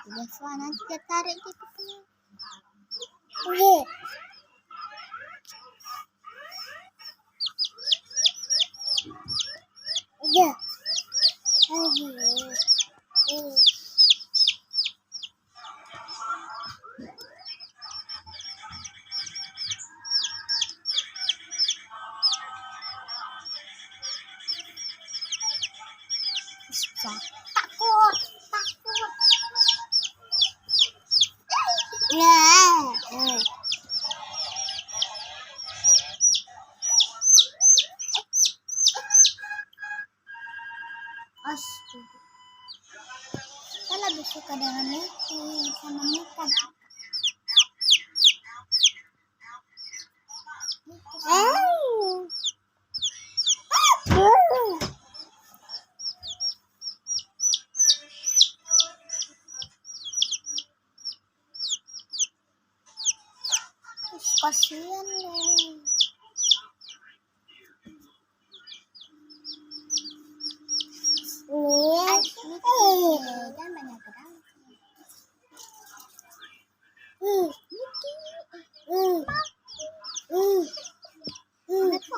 Deva nanti dia tarik di kepala. Iya. Iya. Takut. Nah. Astaga. Saya lebih suka dengan Mickey sama Mika. Kasihan deh.